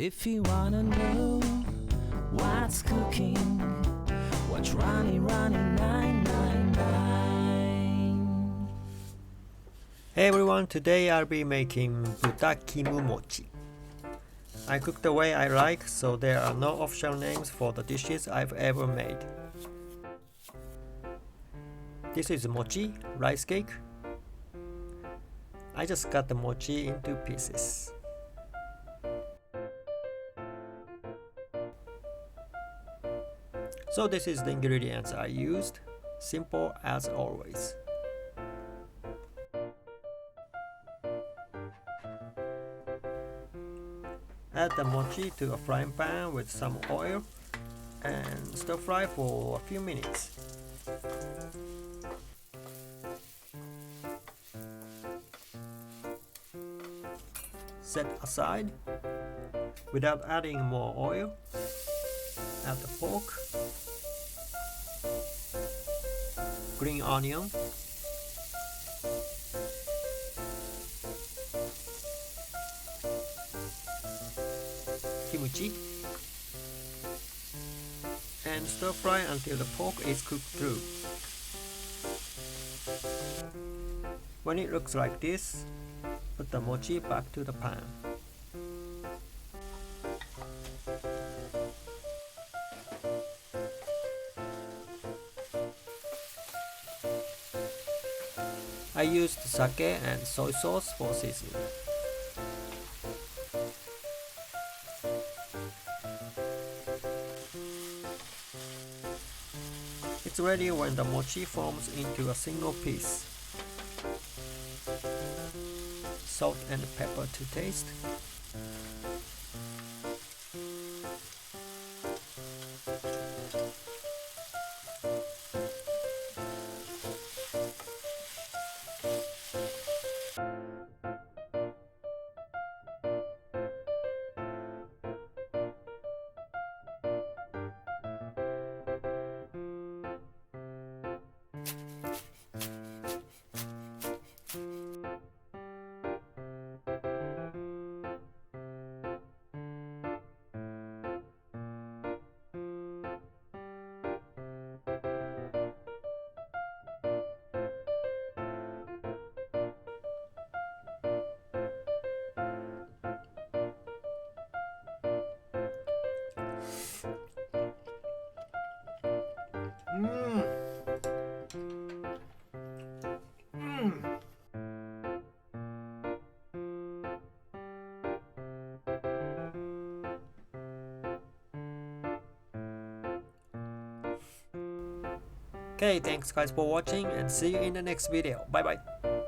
If you wanna know what's cooking, what's running 999. Hey everyone, today I'll be making 豚キム餅. I cook the way I like, so there are no official names for the dishes I've ever made. This is mochi, rice cake. I just cut the mochi into pieces. So this is the ingredients I used, simple as always. Add the mochi to a frying pan with some oil and stir fry for a few minutes. Set aside. Without adding more oil, add the pork, green onion, kimchi, and stir fry until the pork is cooked through. When it looks like this, put the mochi back to the pan. I used sake and soy sauce for seasoning. It's ready when the mochi forms into a single piece. Salt and pepper to taste. Okay, thanks guys for watching and see you in the next video. Bye bye.